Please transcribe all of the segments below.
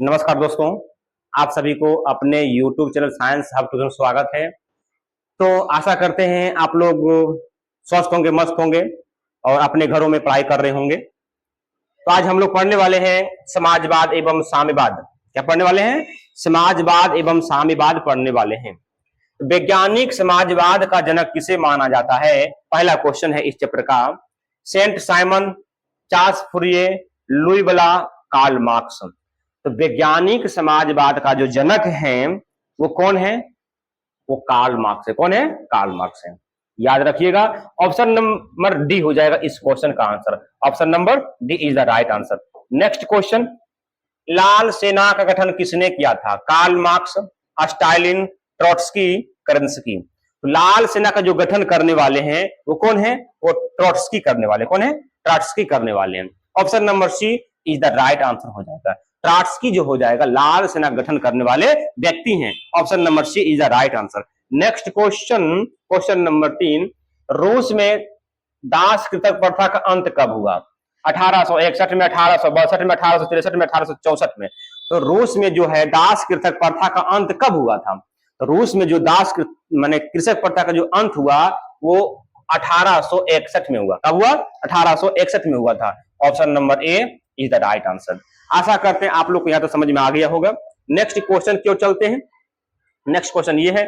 नमस्कार दोस्तों, आप सभी को अपने YouTube channel science hub tuition स्वागत है। तो आशा करते हैं आप लोग स्वस्थ होंगे, मस्त होंगे और अपने घरों में पढ़ाई कर रहे होंगे। तो आज हम लोग पढ़ने वाले हैं समाजवाद एवं साम्यवाद। क्या पढ़ने वाले हैं? समाजवाद एवं साम्यवाद पढ़ने वाले हैं। वैज्ञानिक समाजवाद का जनक किसे माना जाता है? पहला क्वेश्चन है इस चैप्टर का। Saint Simon, Charles Fourier, Louis Blanc, Karl Marx. तो वैज्ञानिक समाजवाद का जो जनक है वो कौन है? वो कार्ल मार्क्स है। कौन है? कार्ल मार्क्स है। याद रखिएगा, ऑप्शन नंबर डी हो जाएगा इस क्वेश्चन का answer. Option number D is the right answer. Next question, लाल सेना का गठन किसने किया था? Karl Marx, Stalin, Trotsky, Kerensky. तो लाल सेना का जो गठन करने वाले हैं वो कौन है? वो ट्रोट्स्की करने वाले। कौन है? ट्रोट्स्की करने वाले हैं। Option number C is the right answer हो जाएगा। ट्रोट्स्की जो हो जाएगा लाल सेना गठन करने वाले व्यक्ति हैं। Option number C is the right answer. Next question, question number 3, रूस में दास कृतक प्रथा का अंत कब हुआ? 1861 में, 1862 में, 1863 में, 1864 में। तो रूस में जो है दास कृतक प्रथा का अंत कब हुआ था? तो रूस में जो दास माने कृषक प्रथा का जो अंत हुआ वो 1861 में हुआ। कब हुआ? 1861 में हुआ था। Option number A is the right answer. आशा करते हैं आप लोग को यहां तो समझ में आ गया होगा। नेक्स्ट क्वेश्चन की ओर चलते हैं। नेक्स्ट क्वेश्चन ये है,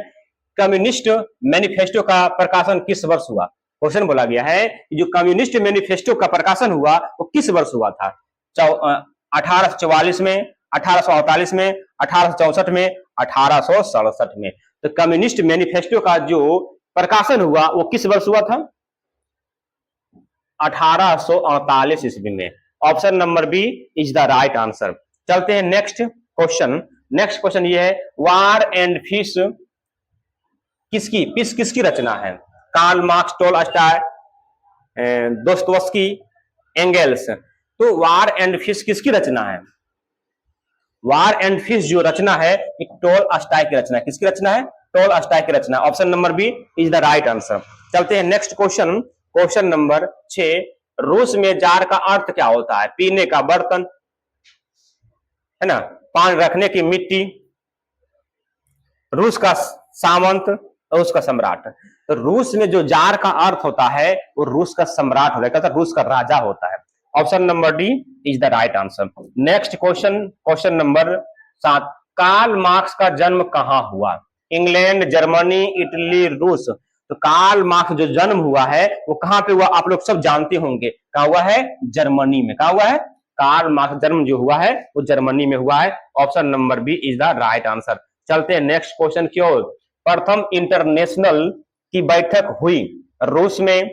कम्युनिस्ट मैनिफेस्टो का प्रकाशन किस वर्ष हुआ? क्वेश्चन बोला गया है कि जो कम्युनिस्ट मैनिफेस्टो का प्रकाशन हुआ वो किस वर्ष हुआ था? 1844 में, 1848 में, 1864 में, 1867 में। तो कम्युनिस्ट मैनिफेस्टो का जो प्रकाशन हुआ वो किस वर्ष हुआ था? 1848 ईस्वी में। Option number B is the right answer. चलते हैं नेक्स्ट क्वेश्चन। नेक्स्ट क्वेश्चन ये है, वार एंड पीस किसकी रचना है? Karl Marx, Tolstoy, Dostoevsky, Engels. तो वार एंड पीस किसकी रचना है? वार एंड पीस जो रचना है टोल्स्टॉय की रचना है। किसकी रचना है? टोल्स्टॉय की रचना। Option number B is the right answer. चलते हैं नेक्स्ट क्वेश्चन, क्वेश्चन नंबर 6, रूस में जार का अर्थ क्या होता है? पीने का बर्तन, है ना, पानी रखने की मिट्टी, रूस का सामंत और उसका सम्राट। तो रूस में जो जार का अर्थ होता है वो रूस का सम्राट होता है, रूस का राजा होता है। Option number D is the right answer. Next question, question number 7, Karl Marx का जन्म कहां हुआ? इंग्लैंड, जर्मनी, इटली, रूस। तो कार्ल मार्क्स जो जन्म हुआ है वो कहां पे हुआ? आप लोग सब जानते होंगे। कहां हुआ है? जर्मनी में। कहां हुआ है? कार्ल मार्क्स जन्म जो हुआ है वो जर्मनी में हुआ है। Option number B is the right answer. चलते हैं नेक्स्ट क्वेश्चन की ओर। प्रथम इंटरनेशनल की बैठक हुई रूस में,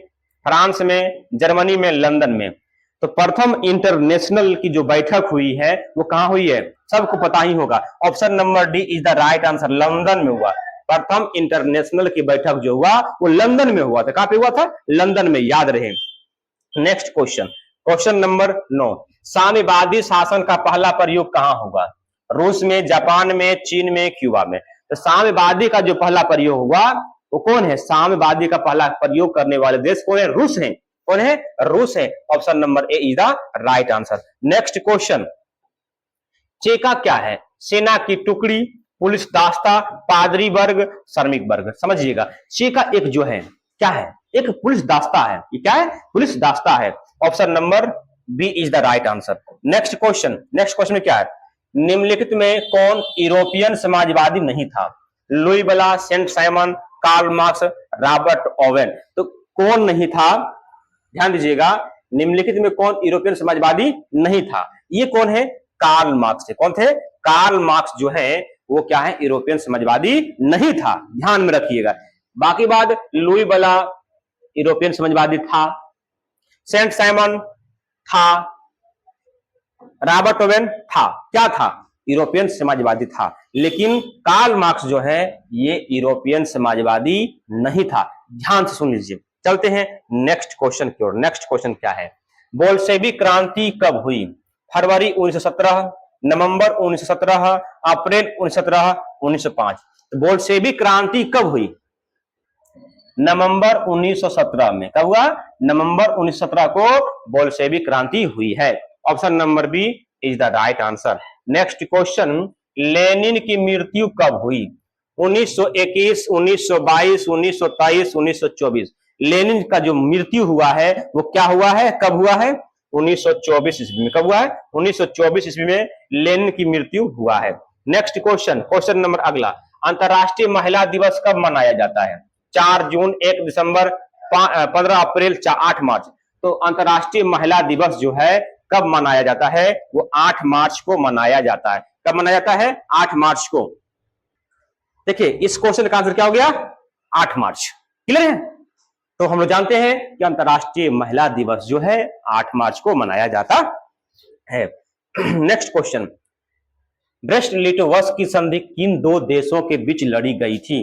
फ्रांस में, जर्मनी में, लंदन में। तो प्रथम इंटरनेशनल की जो बैठक हुई है वो कहां हुई है? सबको पता ही होगा। Option number D is the right answer. London में हुआ। प्रथम इंटरनेशनल की बैठक जो हुआ वो लंदन में हुआ था। कहां पे हुआ था? लंदन में, याद रहे। नेक्स्ट क्वेश्चन, क्वेश्चन नंबर 9, साम्यवादी शासन का पहला प्रयोग कहां होगा? रूस में, जापान में, चीन में, क्यूबा में। तो साम्यवादी का जो पहला प्रयोग हुआ वो कौन है? साम्यवादी का पहला प्रयोग करने वाले देश कौन है? रूस है। कौन है? रूस है। Option number A is the right answer. Next question, Cheka क्या है? सेना की टुकड़ी, पुलिस दास्ता, पादरी वर्ग, श्रमिक वर्ग। समझिएगा, चेका एक जो है क्या है? एक पुलिस दास्ता है। ये क्या है? पुलिस दास्ता है। Option number B is the right answer. Next question, next question में क्या है? निम्नलिखित में कौन यूरोपियन समाजवादी नहीं था? Louis Blanc, Saint Simon, Karl Marx, Robert Owen. तो कौन नहीं था? ध्यान दीजिएगा, निम्नलिखित में कौन यूरोपियन समाजवादी नहीं था? ये कौन है? कार्ल मार्क्स है। कौन थे? कार्ल मार्क्स जो है वो क्या है? यूरोपियन समाजवादी नहीं था। ध्यान में रखिएगा। बाकी बात, लुई ब्ला यूरोपियन समाजवादी था, सेंट साइमन था, रॉबर्ट ओवेन था। क्या था? यूरोपियन समाजवादी था। लेकिन कार्ल मार्क्स जो है ये यूरोपियन समाजवादी नहीं था। ध्यान से सुन लीजिए। चलते हैं नेक्स्ट क्वेश्चन की ओर। नेक्स्ट क्वेश्चन क्या है? बोल्शेविक क्रांति कब हुई? फरवरी 1917, नवंबर 1917, अप्रैल 1917, 1905। बोल्शेविक क्रांति कब हुई? नवंबर 1917 में। कब हुआ? नवंबर 1917 को बोल्शेविक क्रांति हुई है। Option number B is the right answer. Next question, Lenin की मृत्यु कब हुई? 1921, 1922, 1923, 1924। लेनिन का जो मृत्यु हुआ है वो क्या हुआ है, कब हुआ है? 1924 ईस्वी में। कब हुआ है? 1924 ईस्वी में लेनिन की मृत्यु हुआ है। नेक्स्ट क्वेश्चन, क्वेश्चन नंबर अगला, अंतरराष्ट्रीय महिला दिवस कब मनाया जाता है? 4 जून, 1 दिसंबर, 15 अप्रैल, 8 मार्च। तो अंतरराष्ट्रीय महिला दिवस जो है कब मनाया जाता है? वो 8 मार्च को मनाया जाता है। कब मनाया जाता है? 8 मार्च को। देखिए इस क्वेश्चन का आंसर क्या हो गया? 8 मार्च। क्लियर है? तो हम लोग जानते हैं कि अंतरराष्ट्रीय महिला दिवस जो है 8 मार्च को मनाया जाता है। नेक्स्ट क्वेश्चन, ब्रेस्ट लिटोवस की संधि किन दो देशों के बीच लड़ी गई थी?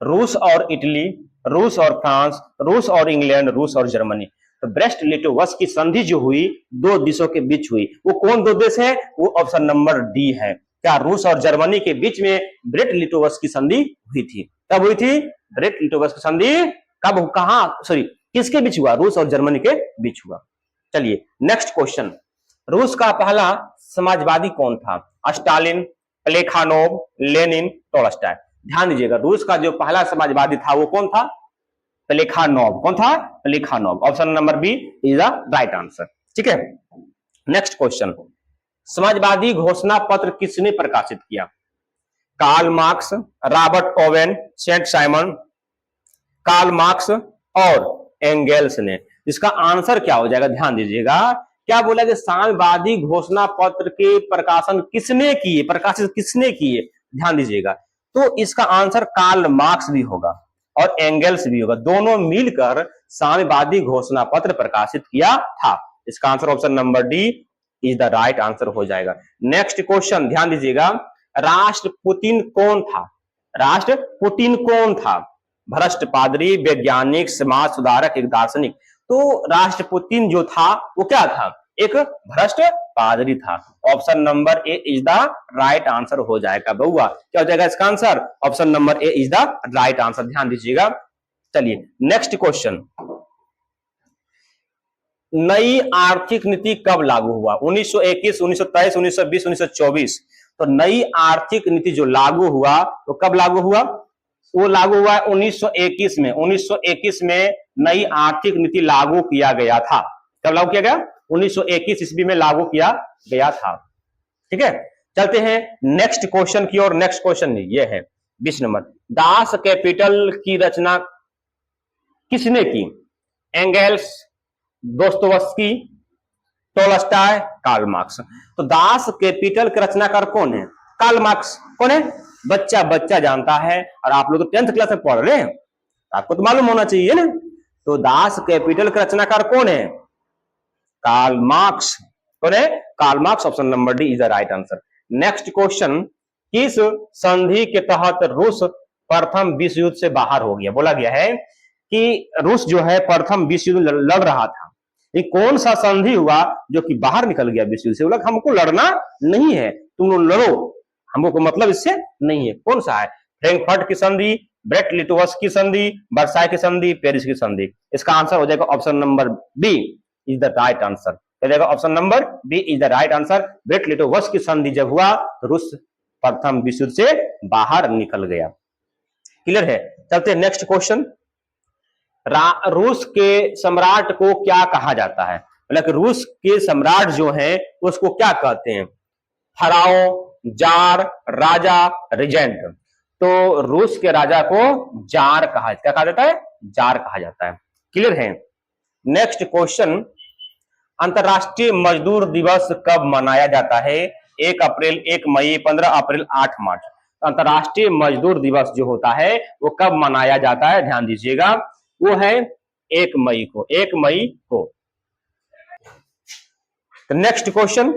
रूस और इटली, रूस और फ्रांस, रूस और इंग्लैंड, रूस और जर्मनी। तो ब्रेस्ट लिटोवस की संधि जो हुई दो देशों के बीच हुई, वो कौन दो देश है? वो ऑप्शन नंबर डी है। क्या रूस और जर्मनी के बीच में ब्रेस्ट लिटोवस की संधि हुई थी? कब हुई थी ब्रेस्ट लिटोवस की संधि? कब, कहां, सॉरी किसके बीच हुआ? रूस और जर्मनी के बीच हुआ। चलिए नेक्स्ट क्वेश्चन, रूस का पहला समाजवादी कौन था? Stalin, Plekhanov, Lenin, Tolstoy. ध्यान दीजिएगा, रूस का जो पहला समाजवादी था वो कौन था? प्लेखानोव। कौन था? Plekhanov. Option number B is the right answer. ठीक है। नेक्स्ट क्वेश्चन, समाजवादी घोषणा पत्र किसने प्रकाशित किया? Karl Marx, Robert Owen, Saint Simon, Karl Marx और एंगेल्स ने। इसका आंसर क्या हो जाएगा? ध्यान दीजिएगा, क्या बोला कि साम्यवादी घोषणा पत्र के प्रकाशन किसने किए, प्रकाशित किसने किए? ध्यान दीजिएगा, तो इसका आंसर कार्ल मार्क्स भी होगा और एंगेल्स भी होगा। दोनों मिलकर साम्यवादी घोषणा पत्र प्रकाशित किया था। इसका answer option number D is the right answer हो जाएगा। नेक्स्ट क्वेश्चन, ध्यान दीजिएगा, राष्ट्रपुतिन कौन था? राष्ट्रपुतिन कौन था? भ्रष्ट पादरी, वैज्ञानिक, समाज सुधारक, एक दार्शनिक। तो राष्ट्रपुतिन जो था वो क्या था? एक भ्रष्ट पादरी था। Option number A is the right answer हो जाएगा। बउआ क्या हो जाएगा इसका answer? Option number A is the right answer. ध्यान दीजिएगा। चलिए नेक्स्ट क्वेश्चन, नई आर्थिक नीति कब लागू हुआ? 1921, 1923, 1920, 1924। तो नई आर्थिक नीति जो लागू हुआ वो कब लागू हुआ? वो लागू हुआ 1921 में। 1921 में नई आर्थिक नीति लागू किया गया था। कब लागू किया गया? 1921 ईस्वी में लागू किया गया था। ठीक है, चलते हैं नेक्स्ट क्वेश्चन की ओर। नेक्स्ट क्वेश्चन ये है 20 नंबर, दास कैपिटल की रचना किसने की? Engels, Dostoevsky, Tolstoy, Karl Marx. तो दास कैपिटल के रचनाकार कौन है? Karl Marx. कौन है? बच्चा बच्चा जानता है, और आप लोग तो 10th क्लास में पढ़ रहे हैं, आपको तो मालूम होना चाहिए ना। तो दास कैपिटल का रचनाकार कौन है? Karl Marx. कौन है? Karl Marx. Option number D is the right answer. Next question, किस संधि के तहत रूस प्रथम विश्व युद्ध से बाहर हो गया? बोला गया है कि रूस जो है प्रथम विश्व युद्ध लड़ रहा था। ये कौन सा संधि हुआ जो कि बाहर निकल गया विश्व युद्ध से? बोला हमको लड़ना नहीं है, तुम लोग लड़ो, हमको कोई इससे नहीं है। कौन सा है? फ्रैंकफर्ट की संधि, ब्रेस्ट लिटोवस की संधि, वर्साई की संधि, पेरिस की संधि। इसका आंसर हो जाएगा option number B is the right answer. हो जाएगा option number B is the right answer. Brest Litovsk की संधि जब हुआ तो रूस प्रथम विश्व युद्ध से बाहर निकल गया। क्लियर है? चलते हैं नेक्स्ट क्वेश्चन, रूस के सम्राट को क्या कहा जाता है? मतलब रूस के सम्राट जो है उसको क्या कहते हैं? फराओ, जार, राजा, रिजेंट। तो रूस के राजा को जार क्या कहा जाता है? जार कहा जाता है। क्लियर है? नेक्स्ट क्वेश्चन, अंतरराष्ट्रीय मजदूर दिवस कब मनाया जाता है? 1 अप्रैल, 1 मई, 15 अप्रैल, 8 मार्च। अंतरराष्ट्रीय मजदूर दिवस जो होता है वो कब मनाया जाता है? ध्यान दीजिएगा, वो है 1 मई को। 1 मई को। नेक्स्ट क्वेश्चन,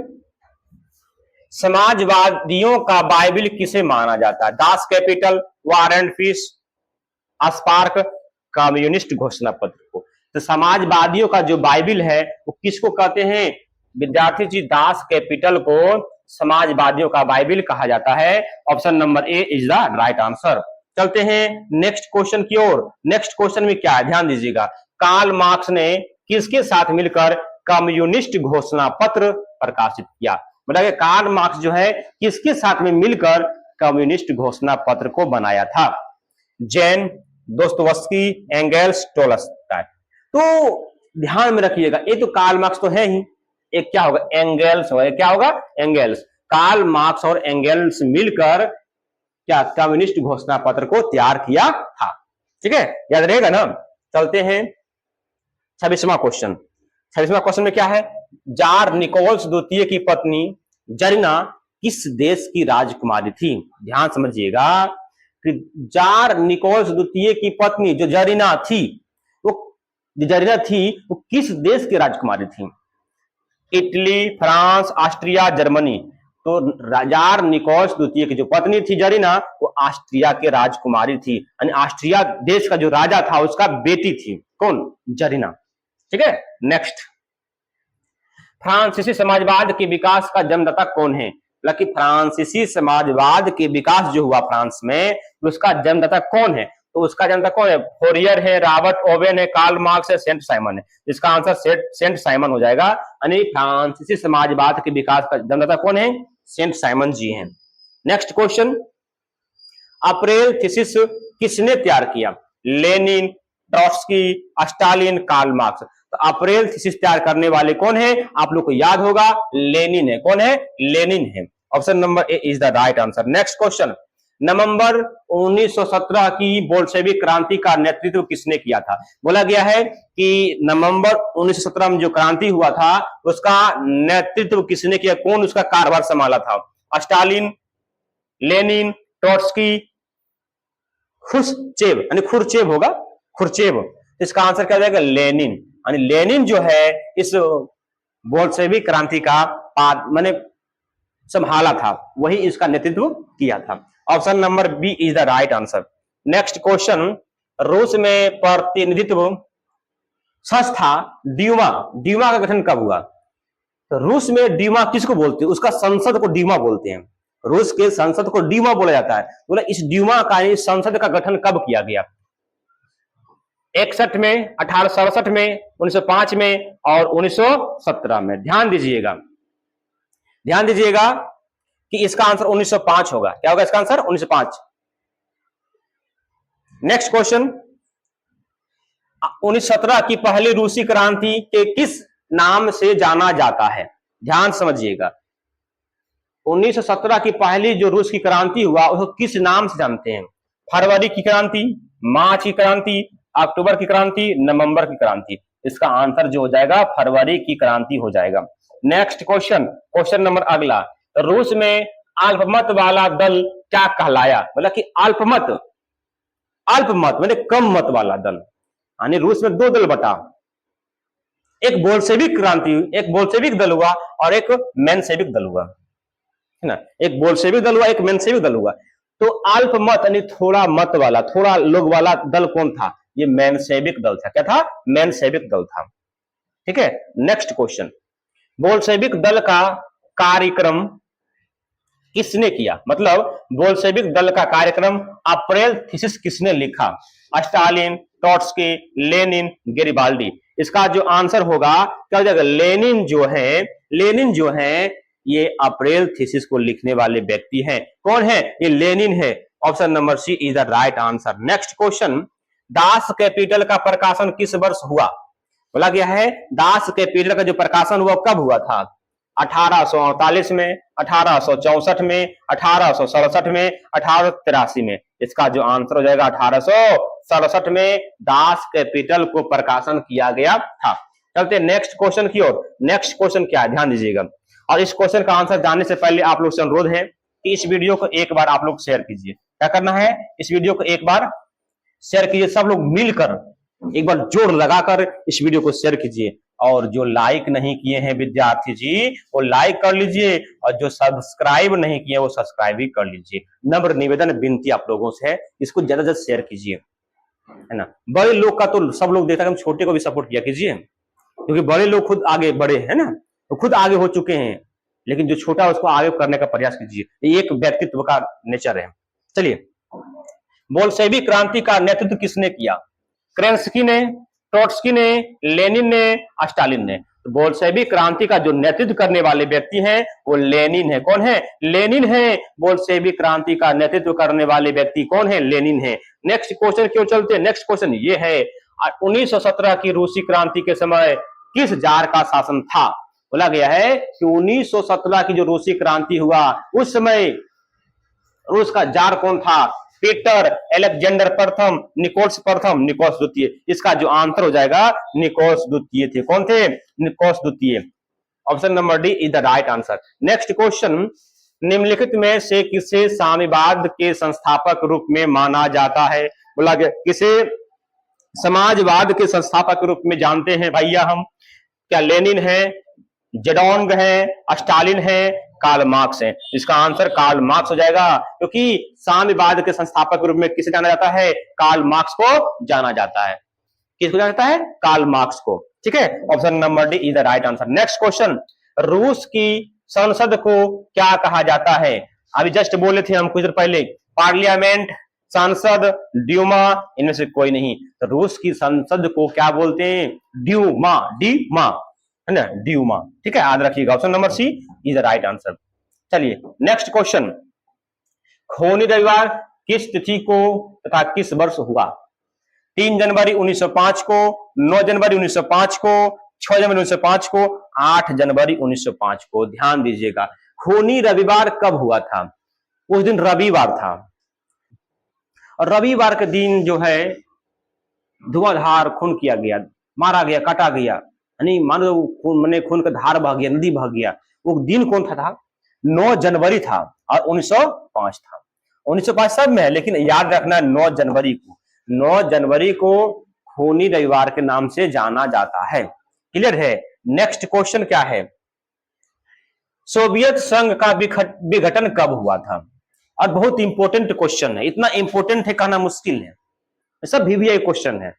समाजवादियों का बाइबिल किसे माना जाता है? Das Kapital, War and Peace, Spark, communist घोषणा पत्र को। तो समाजवादियों का जो बाइबिल है वो किसको कहते हैं? विद्यार्थी जी, दास कैपिटल को समाजवादियों का बाइबिल कहा जाता है। Option number A is the right answer. चलते हैं नेक्स्ट क्वेश्चन की ओर। नेक्स्ट क्वेश्चन में क्या है? ध्यान दीजिएगा, कार्ल मार्क्स ने किसके साथ मिलकर कम्युनिस्ट घोषणा पत्र प्रकाशित किया? बोला कि कार्ल मार्क्स जो है किसके साथ में मिलकर कम्युनिस्ट घोषणा पत्र को बनाया था? Jain, Dostoevsky, Engels, Tolstoy. तो ध्यान में रखिएगा, ये तो कार्ल मार्क्स तो है ही, एक क्या होगा? एंगेल्स होगा। क्या होगा? एंगेल्स। कार्ल मार्क्स और एंगेल्स मिलकर क्या कम्युनिस्ट घोषणा पत्र को तैयार किया था। ठीक है, याद रहेगा ना। चलते हैं 26वां क्वेश्चन। 26वां क्वेश्चन में क्या है? जार निकोल्स द्वितीय की पत्नी जरीना किस देश की राजकुमारी थी? ध्यान समझिएगा कि जार निकोल्स द्वितीय की पत्नी जो जरीना थी, वो किस देश की राजकुमारी थी? Italy, France, Austria, Germany. तो जार निकोल्स द्वितीय की जो पत्नी थी जरीना, वो ऑस्ट्रिया के राजकुमारी थी, यानी ऑस्ट्रिया देश का जो राजा था उसका बेटी थी। कौन? जरीना। ठीक है, नेक्स्ट। फ्रांसीसी समाजवाद के विकास का जन्मदाता कौन है? कि फ्रांसीसी समाजवाद के विकास जो हुआ फ्रांस में, उसका जन्मदाता कौन है? तो उसका जन्मदाता कौन है? फोरियर है, रॉबर्ट ओवेन है, कार्ल मार्क्स है, सेंट साइमन है। इसका आंसर सेंट साइमन हो जाएगा। यानी फ्रांसीसी समाजवाद के विकास का जन्मदाता कौन है? सेंट साइमन जी हैं। नेक्स्ट क्वेश्चन, अप्रैल थीसिस किसने तैयार किया? Lenin, Trotsky, Stalin, Karl Marx. तो अप्रैल थीसिस तैयार करने वाले कौन है? आप लोग को याद होगा, लेनिन है। कौन है? लेनिन है। Option number A is the right answer. Next question, November 1917 की बोल्शेविक क्रांति का नेतृत्व किसने किया था? बोला गया है कि नवंबर 1917 में जो क्रांति हुआ था उसका नेतृत्व किसने किया? कौन उसका कारभार संभाला था? स्टालिन, लेनिन, ट्रॉट्स्की, खुर्चेव, यानी खुर्चेव होगा, खुर्चेव। इसका आंसर क्या जाएगा? लेनिन। यानी लेनिन जो है इस बोल्शेविक क्रांति का माने संभाला था, वही इसका नेतृत्व किया था। Option number B is the right answer. Next question, रूस में प्रतिनिधित्व संस्था ड्यूमा का गठन कब हुआ? तो रूस में ड्यूमा किसको बोलते हैं? उसका संसद को ड्यूमा बोलते हैं। रूस के संसद को ड्यूमा बोला जाता है। बोला इस ड्यूमा का, इस संसद का गठन कब किया गया? 61 में, 1867 में, 1905 में और 1917 में। ध्यान दीजिएगा कि इसका आंसर 1905 होगा। क्या होगा इसका आंसर? 1905। नेक्स्ट क्वेश्चन, 1917 की पहली रूसी क्रांति के किस नाम से जाना जाता है? ध्यान समझिएगा, 1917 की पहली जो रूस की क्रांति हुआ उसको किस नाम से जानते हैं? फरवरी की क्रांति, मार्च की क्रांति, अक्टूबर की क्रांति, नवंबर की क्रांति। इसका आंसर जो हो जाएगा फरवरी की क्रांति हो जाएगा। नेक्स्ट क्वेश्चन नंबर अगला, रूस में अल्पमत वाला दल क्या कहलाया? बोला कि अल्पमत माने कम मत वाला दल। यानी रूस में दो दल बटा, एक बोल्शेविक क्रांति, एक बोल्शेविक दल हुआ और एक मेंशेविक दल हुआ, है ना। एक बोल्शेविक दल हुआ, एक मेंशेविक दल हुआ। तो अल्पमत यानी थोड़ा मत वाला, थोड़ा लोग वाला दल कौन था? ये मेंशेविक दल था। क्या था? मेंशेविक दल था। ठीक है, नेक्स्ट क्वेश्चन, बोल्शेविक दल का कार्यक्रम किसने किया? मतलब बोल्शेविक दल का कार्यक्रम अप्रैल थीसिस किसने लिखा? Stalin, Trotsky, Lenin, Garibaldi. इसका जो आंसर होगा क्या हो जाएगा? लेनिन जो है ये अप्रैल थीसिस को लिखने वाले व्यक्ति हैं। कौन है? ये लेनिन है। Option number C is the right answer. Next question, Das Kapital का प्रकाशन किस वर्ष हुआ? बोला गया है दास कैपिटल का जो प्रकाशन हुआ कब हुआ था? 1848 में, 1864 में, 1867 में, 1883 में। इसका जो आंसर हो जाएगा 1867 में दास कैपिटल को प्रकाशन किया गया था। चलते नेक्स्ट क्वेश्चन की ओर। नेक्स्ट क्वेश्चन क्या है? ध्यान दीजिएगा, और इस क्वेश्चन का आंसर जानने से पहले आप लोग से अनुरोध है कि इस वीडियो को एक बार आप लोग शेयर कीजिए। क्या करना है? इस वीडियो को एक बार शेयर कीजिए, सब लोग मिलकर एक बार जोर लगाकर इस वीडियो को शेयर कीजिए। और जो लाइक नहीं किए हैं विद्यार्थी जी, वो लाइक कर लीजिए, और जो सब्सक्राइब नहीं किए वो सब्सक्राइब भी कर लीजिए। नम्र निवेदन विनती आप लोगों से है, इसको ज्यादा से ज्यादा शेयर कीजिए, है ना। बड़े लोग का तो सब लोग देखा, हम छोटे को भी सपोर्ट किया कीजिए, क्योंकि बड़े लोग खुद आगे बढ़े हैं ना, तो खुद आगे हो चुके हैं, लेकिन जो छोटा है उसको आगे करने का प्रयास कीजिए। ये एक व्यक्तित्व का नेचर है। चलिए, बोल्शेविक क्रांति का नेतृत्व किसने किया? केरेंस्की ने, ट्रॉट्स्की ने, लेनिन ने, स्टालिन ने। तो बोल्शेविक क्रांति का जो नेतृत्व करने वाले व्यक्ति हैं वो लेनिन है। कौन है? लेनिन है। बोल्शेविक क्रांति का नेतृत्व करने वाले व्यक्ति कौन है? लेनिन है। नेक्स्ट क्वेश्चन क्यों चलते हैं? नेक्स्ट क्वेश्चन ये है 1917 की रूसी क्रांति के समय किस जार का शासन था? बोला गया है कि 1917 की जो रूसी क्रांति हुआ उस समय रूस का जार कौन था? पीटर, अलेक्जेंडर प्रथम, निकोल्स प्रथम, निकोल्स द्वितीय। इसका जो आंसर हो जाएगा निकोल्स द्वितीय थे। कौन थे? निकोल्स द्वितीय। Option number D is the right answer. Next question, निम्नलिखित में से किसे साम्यवाद के संस्थापक रूप में माना जाता है? बोला गया किसे समाजवाद के संस्थापक रूप में जानते हैं भैया हम? क्या लेनिन है, जेडोंग है, स्टालिन है, कार्ल मार्क्स है? इसका आंसर कार्ल मार्क्स हो जाएगा, क्योंकि साम्यवाद के संस्थापक रूप में किसे जाना जाता है? कार्ल मार्क्स को जाना जाता है। किसको जाना जाता है? कार्ल मार्क्स को। ठीक है, option number D is the right answer. Next question, रूस की संसद को क्या कहा जाता है? अभी जस्ट बोले थे हम कुछ देर पहले, पार्लियामेंट, संसद, ड्यूमा, इनमें से कोई नहीं। तो रूस की संसद को क्या बोलते हैं? ड्यूमा, ड्यूमा है ना, ड्यूमा। ठीक है, याद रखिएगा, option number C is the right answer. चलिए नेक्स्ट क्वेश्चन, खूनी रविवार किस तिथि को तथा किस वर्ष हुआ? 3 जनवरी 1905 को, 9 जनवरी 1905 को, 6 जनवरी 1905 को, 8 जनवरी 1905 को। ध्यान दीजिएगा, खूनी रविवार कब हुआ था? उस दिन रविवार था, और रविवार के दिन जो है धुआंधार खून किया गया, मारा गया, काटा गया, यानी मान लो खून का धार बह गया, नदी बह गया। वो दिन कौन था? 9 जनवरी था और 1905 था। 1905 सब में है, लेकिन याद रखना 9 जनवरी को। 9 जनवरी को खूनी रविवार के नाम से जाना जाता है। क्लियर है? नेक्स्ट क्वेश्चन क्या है? सोवियत संघ का विघटन कब हुआ था? और बहुत इंपॉर्टेंट क्वेश्चन है, इतना इंपॉर्टेंट है कहना मुश्किल है, सब VVI क्वेश्चन है।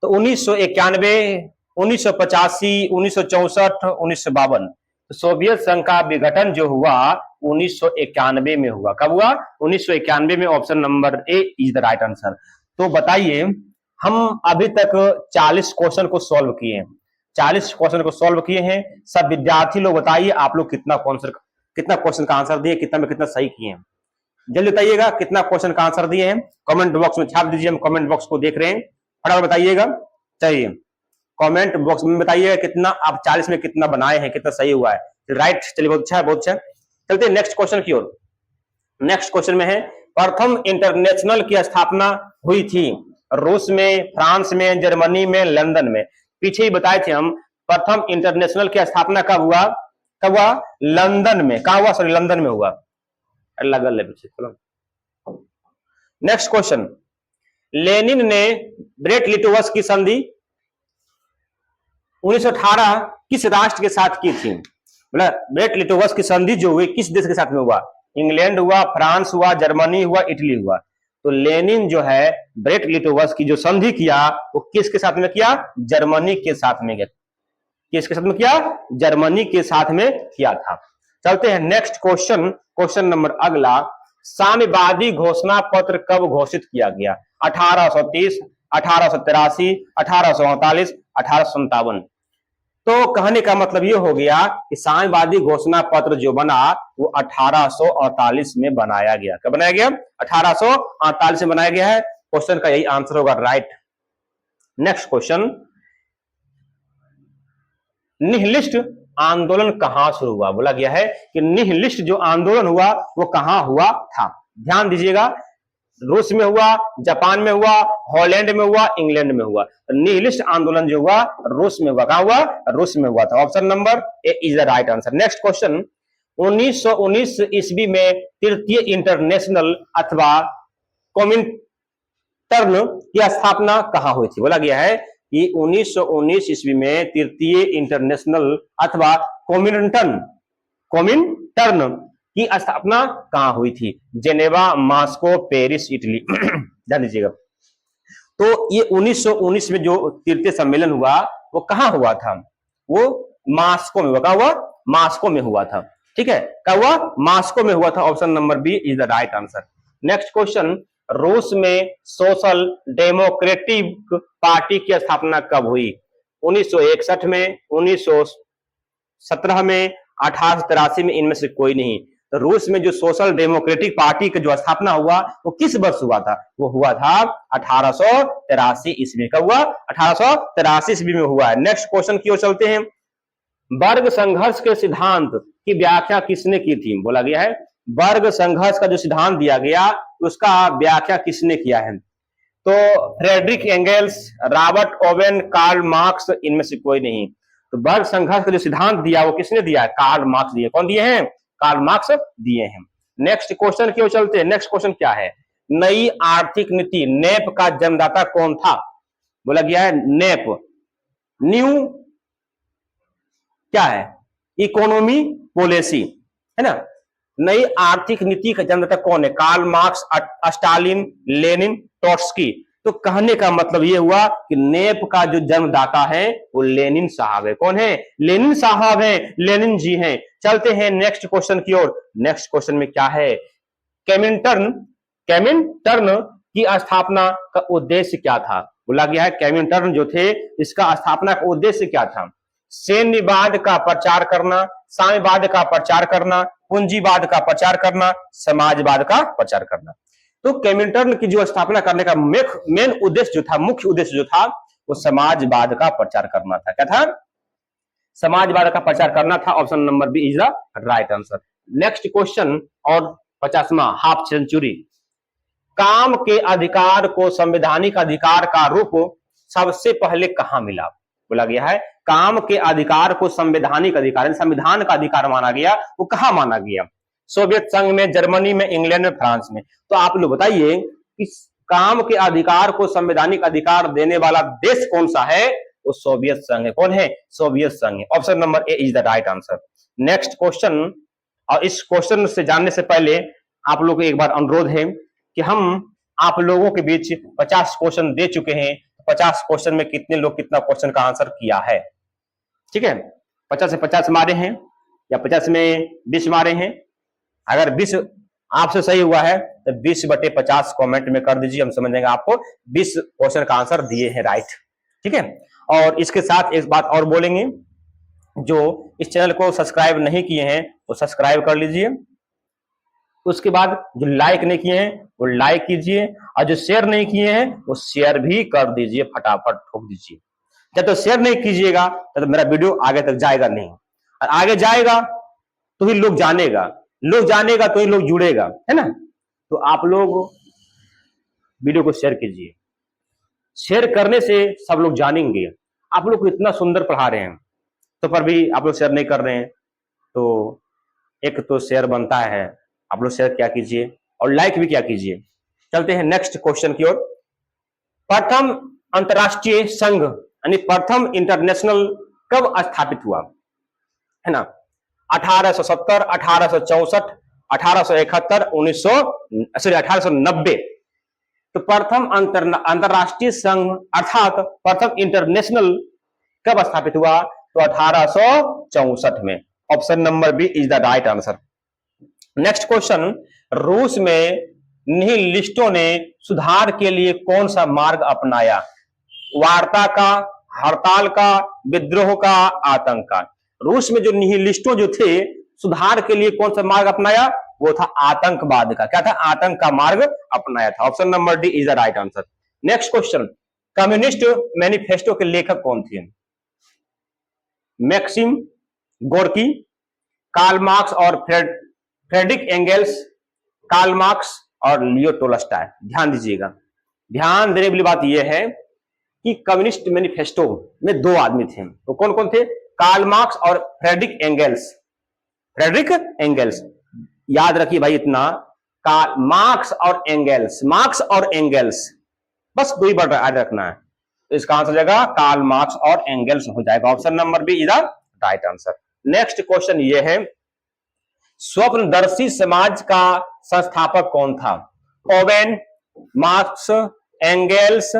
तो 1991, 1985, 1964, 1952। तो सोवियत संघ का विघटन जो हुआ 1991 में हुआ। कब हुआ? 1991 में। Option number A is the right answer. तो बताइए, हम अभी तक 40 क्वेश्चन को सॉल्व किए हैं, 40 क्वेश्चन को सॉल्व किए हैं। सब विद्यार्थी लोग बताइए आप लोग कितना क्वेश्चन का आंसर दिए, कितना में कितना सही किए हैं? जल्दी बताइएगा कितना क्वेश्चन का आंसर दिए हैं, कमेंट बॉक्स में छाप दीजिए। हम कमेंट बॉक्स को देख रहे हैं, फटाफट बताइएगा। चाहिए कमेंट बॉक्स में बताइएगा कितना आप 40 में कितना बनाए हैं, कितना सही हुआ है। राइट, चलिए बहुत अच्छा है, बहुत अच्छा। चलते हैं नेक्स्ट क्वेश्चन की ओर। नेक्स्ट क्वेश्चन में है, प्रथम इंटरनेशनल की स्थापना हुई थी रूस में, फ्रांस में, जर्मनी में, लंदन में? पीछे ही बताए थे हम, प्रथम इंटरनेशनल की स्थापना कब हुआ? कब हुआ? लंदन में। कहा हुआ? सॉरी, लंदन में हुआ। अलग पीछे। चलो नेक्स्ट क्वेश्चन, लेनिन ने ब्रेट-लिटोवस की संधि 1918 किस राष्ट्र के साथ की थी? बोला ब्रेट-लिटोवस की संधि जो हुई किस देश के साथ में हुआ? इंग्लैंड हुआ, फ्रांस हुआ, जर्मनी हुआ, इटली हुआ। तो लेनिन जो है ब्रेट-लिटोवस की जो संधि किया वो किसके साथ में किया? जर्मनी के साथ में किया। किसके साथ में किया? जर्मनी के साथ में किया था। चलते हैं नेक्स्ट क्वेश्चन। क्वेश्चन नंबर अगला, साम्यवादी घोषणा पत्र कब घोषित किया गया? 1830, 1883, 1848, 1857। तो कहने का मतलब ये हो गया कि साम्यवादी घोषणा पत्र जो बना वो 1848 में बनाया गया। कब बनाया गया? 1848 में बनाया गया है। क्वेश्चन का यही आंसर होगा, राइट। नेक्स्ट क्वेश्चन, निहिलिस्ट आंदोलन कहां शुरू हुआ? बोला गया है कि निहिलिस्ट जो आंदोलन हुआ वो कहां हुआ था? ध्यान दीजिएगा, रूस में हुआ, जापान में हुआ, हॉलैंड में हुआ, इंग्लैंड में हुआ। निहिलिस्ट आंदोलन जो हुआ रूस में हुआ। कहां हुआ? रूस में हुआ था। Option number A is the right answer. Next question, 1919 ईस्वी में तृतीय इंटरनेशनल अथवा कॉमिंटर्न की स्थापना कहां हुई थी? बोला गया है कि 1919 ईस्वी में तृतीय इंटरनेशनल अथवा कॉमिंटर्न की स्थापना कहां हुई थी? Geneva, Moscow, Paris, Italy. ध्यान दीजिएगा। तो ये 1919 में जो तृतीय सम्मेलन हुआ वो कहां हुआ था? वो मॉस्को में हुआ। कहां हुआ? मॉस्को में हुआ था। ठीक है, क्या हुआ? मॉस्को में हुआ था। Option number B is the right answer. Next question, रूस में सोशल डेमोक्रेटिक पार्टी की स्थापना कब हुई? 1961 में, 1917 में, 1883 में, इनमें से कोई नहीं। तो रूस में जो सोशल डेमोक्रेटिक पार्टी का जो स्थापना हुआ वो किस वर्ष हुआ था? वो हुआ था 1883 ईस्वी का हुआ, 1883 ईस्वी में हुआ है। नेक्स्ट क्वेश्चन की ओर चलते हैं। वर्ग संघर्ष के सिद्धांत की व्याख्या किसने की थी? बोला गया है वर्ग संघर्ष का जो सिद्धांत दिया गया उसका व्याख्या किसने किया है? तो Friedrich Engels, Robert Owen, Karl Marx, इनमें से कोई नहीं। तो वर्ग संघर्ष का जो सिद्धांत दिया वो किसने दिया है? कार्ल मार्क्स दिए। कौन दिए हैं? कार्ल मार्क्स दिए हैं। नेक्स्ट क्वेश्चन की ओर चलते हैं। नेक्स्ट क्वेश्चन क्या है? नई आर्थिक नीति नेप का जन्मदाता कौन था? बोला गया है नेप, न्यू क्या है? इकोनॉमी पॉलिसी, है ना। नई आर्थिक नीति का जन्मदाता कौन है? Karl Marx, Stalin, Lenin, Trotsky. तो कहने का मतलब यह हुआ कि नेप का जो जन्मदाता है वो लेनिन साहब है। कौन है? लेनिन साहब है, लेनिन जी हैं। चलते हैं नेक्स्ट क्वेश्चन की ओर। नेक्स्ट क्वेश्चन में क्या है? केमिनटर्न की स्थापना का उद्देश्य क्या था? बोला गया है केमिनटर्न जो थे इसका स्थापना का उद्देश्य क्या था? सैन्यवाद का प्रचार करना, साम्यवाद का प्रचार करना, पूंजीवाद का प्रचार करना, समाजवाद का प्रचार करना। तो केमिनटर्न की जो स्थापना करने का मेन उद्देश्य जो था, मुख्य उद्देश्य जो था वो समाजवाद का प्रचार करना था। क्या था? समाजवाद का प्रचार करना था। Option number B is the right answer. Next question और 50वां हाफ सेंचुरी। काम के अधिकार को संवैधानिक अधिकार का रूप सबसे पहले कहां मिला? बोला गया है काम के अधिकार को संवैधानिक अधिकार, संविधान का अधिकार माना गया, वो कहां माना गया? सोवियत संघ में, जर्मनी में, इंग्लैंड में, फ्रांस में। तो आप लोग बताइए कि काम के अधिकार को संवैधानिक अधिकार देने वाला देश कौन सा है? वो सोवियत संघ है। कौन है? सोवियत संघ है। Option number A is the right answer. Next question, और इस क्वेश्चन से जानने से पहले आप लोग को एक बार अनुरोध है कि हम आप लोगों के बीच 50 क्वेश्चन दे चुके हैं। 50 क्वेश्चन में कितने लोग कितना क्वेश्चन का आंसर किया है? ठीक है, 50 से 50 मारे हैं या 50 में 20 मारे हैं? अगर 20 आपसे सही हुआ है तो 20/50 कमेंट में कर दीजिए, हम समझ जाएंगे आपको 20 क्वेश्चन का आंसर दिए हैं राइट। ठीक है, और इसके साथ एक बात और बोलेंगे, जो इस चैनल को सब्सक्राइब नहीं किए हैं वो सब्सक्राइब कर लीजिए। उसके बाद जो लाइक नहीं किए हैं वो लाइक कीजिए, और जो शेयर नहीं किए हैं वो शेयर भी कर दीजिए, फटाफट ठोक दीजिए। जब तो शेयर नहीं कीजिएगा तो मेरा वीडियो आगे तक जाएगा नहीं, और आगे जाएगा तो ही लोग जानेगा, लोग जानेगा तो ही लोग जुड़ेगा, है ना। तो आप लोग वीडियो को शेयर कीजिए, शेयर करने से सब लोग जानेंगे। आप लोग को इतना सुंदर पढ़ा रहे हैं तो पर भी आप लोग शेयर नहीं कर रहे हैं, तो एक तो शेयर बनता है, आप लोग शेयर क्या कीजिए और लाइक भी क्या कीजिए। चलते हैं नेक्स्ट क्वेश्चन की ओर। प्रथम अंतरराष्ट्रीय संघ यानी प्रथम इंटरनेशनल कब स्थापित हुआ? है ना, 1870, 1864, 1871, 1890। तो प्रथम अंतरराष्ट्रीय संघ अर्थात प्रथम इंटरनेशनल कब स्थापित हुआ? तो 1864 में। Option number B is the right answer. Next question, रूस में निहिलिस्टों ने सुधार के लिए कौन सा मार्ग अपनाया? वार्ता का, हड़ताल का, विद्रोह का, आतंक का। रूस में जो निहिलिस्टों जो थे सुधार के लिए कौन सा मार्ग अपनाया? वो था आतंकवाद का। क्या था? आतंक का मार्ग अपनाया था। Option number D is the right answer. Next question, communist manifesto के लेखक कौन थे? मैक्सिम गोर्की, कार्ल मार्क्स और फ्रेडरिक एंगेल्स, कार्ल मार्क्स और लियो टोल्स्टॉय। ध्यान दीजिएगा, ध्यान देने वाली बात यह है कि कम्युनिस्ट मैनिफेस्टो में दो आदमी थे। तो कौन कौन थे? कार्ल मार्क्स और फ्रेडरिक एंगेल्स। फ्रेडरिक एंगेल्स, याद रखिए भाई इतना, कार्ल मार्क्स और एंगेल्स, मार्क्स और एंगेल्स, बस दो ही वर्ड याद रखना है। तो इसका आंसर जाएगा कार्ल मार्क्स और एंगेल्स हो जाएगा। Option number B is the right answer. Next question ये है, स्वप्नदर्शी समाज का संस्थापक कौन था? ओवेन, मार्क्स, एंगेल्स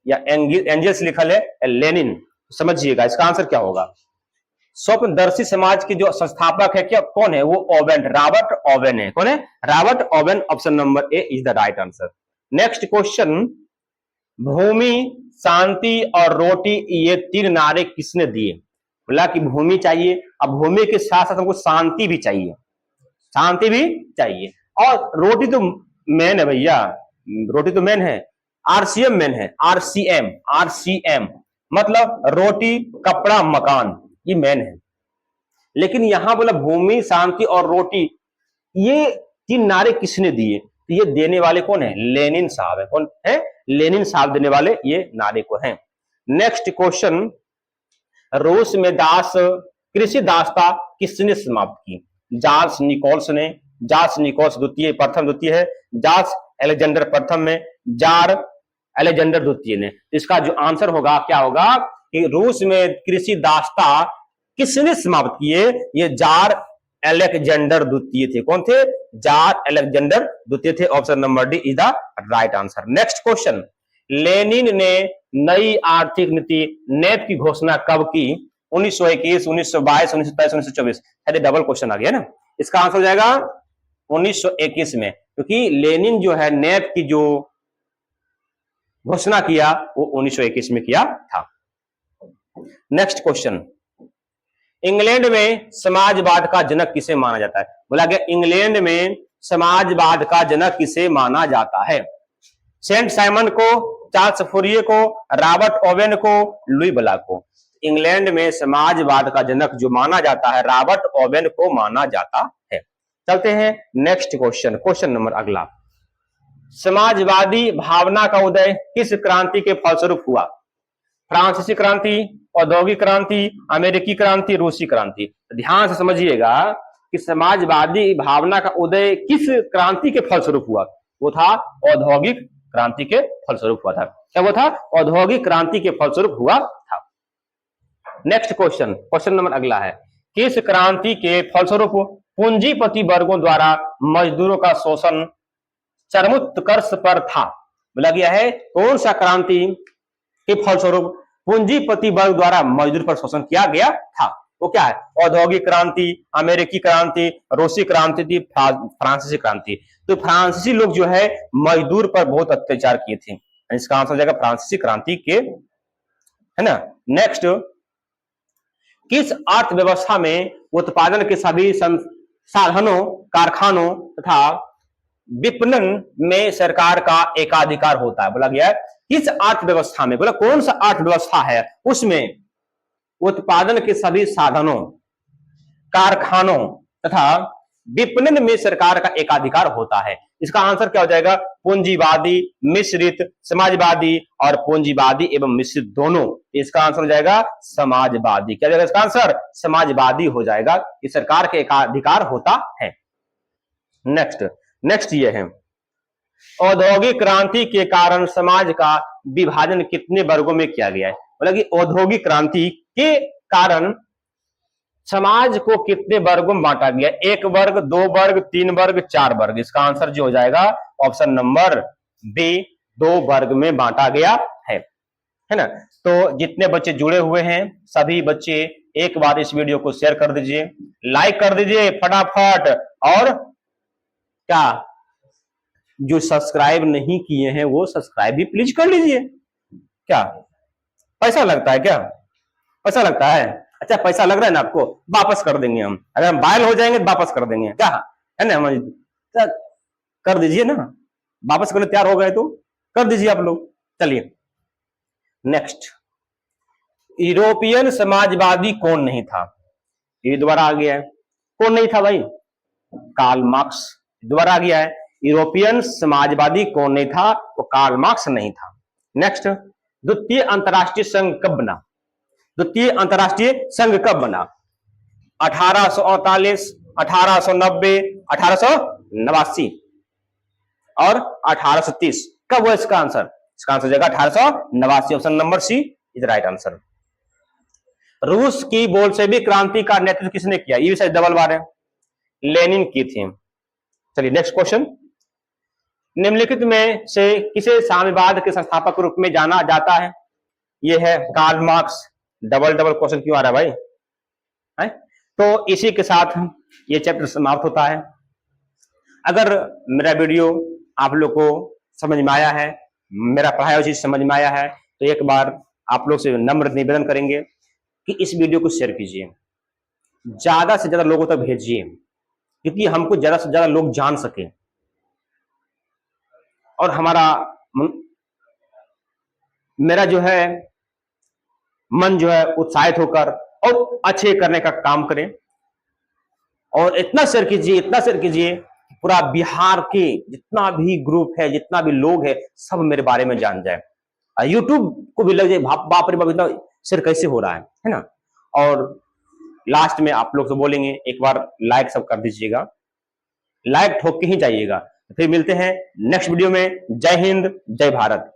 या एंगेल्स लिखल है, लेनिन। समझिएगा इसका आंसर क्या होगा। स्वप्नदर्शी समाज के जो संस्थापक है क्या कौन है? वो ओवेन, रॉबर्ट ओवेन है। कौन है? Robert Owen. Option number A is the right answer. Next question, भूमि, शांति और रोटी, ये 3 नारे किसने दिए? बोला कि भूमि चाहिए, अब भूमि के साथ साथ हमको शांति भी चाहिए, शांति भी चाहिए, और रोटी तो मेन है भैया, रोटी तो मेन है, आरसीएम मेन है, आरसीएम, आरसीएम मतलब रोटी कपड़ा मकान, ये मेन है। लेकिन यहां बोला भूमि, शांति और रोटी, ये 3 नारे किसने दिए? तो ये देने वाले कौन है? लेनिन साहब है। कौन है? लेनिन साहब देने वाले ये नारे को हैं। नेक्स्ट क्वेश्चन, रूस में दास कृषि दासता किसने समाप्त की? जार्ज निकोल्स ने, जार्ज निकोल्स द्वितीय, प्रथम द्वितीय है, जार्ज अलेक्जेंडर प्रथम में, जार अलेक्जेंडर द्वितीय ने। इसका जो आंसर होगा क्या होगा कि रूस में कृषि दासता किसने समाप्त किए? ये जार अलेक्जेंडर द्वितीय थे। कौन थे? जार अलेक्जेंडर द्वितीय थे। Option number D is the right answer. Next question, Lenin ने नई आर्थिक नीति नेप की घोषणा कब की? 1921, 1922, 1923, 1924। है डबल क्वेश्चन आ गया ना। इसका आंसर हो जाएगा 1921 में, क्योंकि लेनिन जो है नेप की जो घोषणा किया वो 1921 में किया था। नेक्स्ट क्वेश्चन, इंग्लैंड में समाजवाद का जनक किसे माना जाता है? बोला गया इंग्लैंड में समाजवाद का जनक किसे माना जाता है? सेंट साइमन को, चार्ल्स फूरिये को, रॉबर्ट ओवेन को, लुई ब्लाक को। इंग्लैंड में समाजवाद का जनक जो माना जाता है, रॉबर्ट ओवेन को माना जाता है। चलते हैं नेक्स्ट क्वेश्चन, क्वेश्चन नंबर अगला, समाजवादी भावना का उदय किस क्रांति के फलस्वरूप हुआ? फ्रांसीसी क्रांति, औद्योगिक क्रांति, अमेरिकी क्रांति, रूसी क्रांति। ध्यान से समझिएगा कि समाजवादी भावना का उदय किस क्रांति के फलस्वरूप हुआ? वो था औद्योगिक क्रांति के फलस्वरूप हुआ था। क्या वो था? औद्योगिक क्रांति के फलस्वरूप हुआ था। नेक्स्ट क्वेश्चन, क्वेश्चन नंबर अगला है, किस क्रांति के फलस्वरूप पूंजीपति वर्गों द्वारा मजदूरों का शोषण चरमोत्कर्ष पर था? बोला गया है कौन सा क्रांति के फलस्वरूप पूंजीपति वर्ग द्वारा मजदूर पर शोषण किया गया था? वो क्या है? औद्योगिक क्रांति, अमेरिकी क्रांति, रूसी क्रांति थी, फ्रांसीसी क्रांति। तो फ्रांसीसी लोग जो है मजदूर पर बहुत अत्याचार किए थे। इसका आंसर हो जाएगा फ्रांसीसी क्रांति के, है ना। नेक्स्ट, किस अर्थव्यवस्था में उत्पादन के सभी साधनों, कारखानों तथा विपणन में सरकार का एकाधिकार होता है? बोला गया है किस अर्थव्यवस्था में, बोला कौन सा अर्थव्यवस्था है उसमें उत्पादन के सभी साधनों, कारखानों तथा विपणन में सरकार का एकाधिकार होता है? इसका आंसर क्या हो जाएगा? पूंजीवादी, मिश्रित, समाजवादी और पूंजीवादी एवं मिश्रित दोनों। इसका आंसर हो जाएगा समाजवादी। क्या जाएगा इसका आंसर? समाजवादी हो जाएगा कि सरकार के एकाधिकार होता है। नेक्स्ट ये है, औद्योगिक क्रांति के कारण समाज का विभाजन कितने वर्गों में किया गया है? बोला कि औद्योगिक क्रांति के कारण समाज को कितने वर्गों में बांटा गया? 1 वर्ग, 2 वर्ग, 3 वर्ग, 4 वर्ग। इसका आंसर जो हो जाएगा ऑप्शन नंबर बी, 2 वर्ग में बांटा गया है ना। तो जितने बच्चे जुड़े हुए हैं सभी बच्चे एक बार इस वीडियो को शेयर कर दीजिए, लाइक कर दीजिए फटाफट, और क्या जो सब्सक्राइब नहीं किए हैं वो सब्सक्राइब भी प्लीज कर लीजिए। क्या पैसा लगता है? क्या पैसा लगता है? अच्छा पैसा लग रहा है ना आपको, वापस कर देंगे हम, अगर हम वायरल हो जाएंगे तो वापस कर देंगे, क्या है ना। कर दीजिए ना, वापस करने तैयार हो गए तो कर दीजिए आप लोग। चलिए नेक्स्ट, यूरोपियन समाजवादी कौन नहीं था? ये दोबारा आ गया है, कौन नहीं था भाई? Karl Marx. दोबारा आ गया है, यूरोपियन समाजवादी कौन नहीं था? वो कार्ल मार्क्स नहीं था। नेक्स्ट, द्वितीय अंतरराष्ट्रीय संघ कब बना? द्वितीय अंतरराष्ट्रीय संघ कब बना? 1848, 1890, 1889 और 1830। कब हुआ इसका आंसर? इसका आंसर जाएगा 1889। Option number C is right answer. रूस की बोल्शेविक क्रांति का नेतृत्व किसने किया? ये भी डबल बार है, लेनिन की थी। चलिए नेक्स्ट क्वेश्चन, निम्नलिखित में से किसे साम्यवाद के संस्थापक रूप में जाना जाता है? ये है कार्ल मार्क्स। डबल क्वेश्चन क्यों आ रहा है भाई? तो इसी के साथ ये चैप्टर समाप्त होता है। अगर मेरा वीडियो आप लोग को समझ में आया है मेरा पढ़ाया हुआ चीज समझ में आया है तो एक बार आप लोग से नम्र निवेदन करेंगे कि इस वीडियो को शेयर कीजिए, ज्यादा से ज्यादा लोगों तक भेजिए, क्योंकि हमको ज्यादा से ज्यादा लोग जान सके और मेरा जो है मन जो है उत्साहित होकर और अच्छे करने का काम करें। और इतना शेयर कीजिए, इतना शेयर कीजिए, पूरा बिहार के जितना भी ग्रुप है, जितना भी लोग है, सब मेरे बारे में जान जाए। यूट्यूब को भी लग जाए बाप रे बाप इतना शेयर कैसे हो रहा है ना। और लास्ट में आप लोग से बोलेंगे एक बार लाइक सब कर दीजिएगा, लाइक ठोक के ही जाइएगा। फिर मिलते हैं नेक्स्ट वीडियो में। जय हिंद, जय भारत।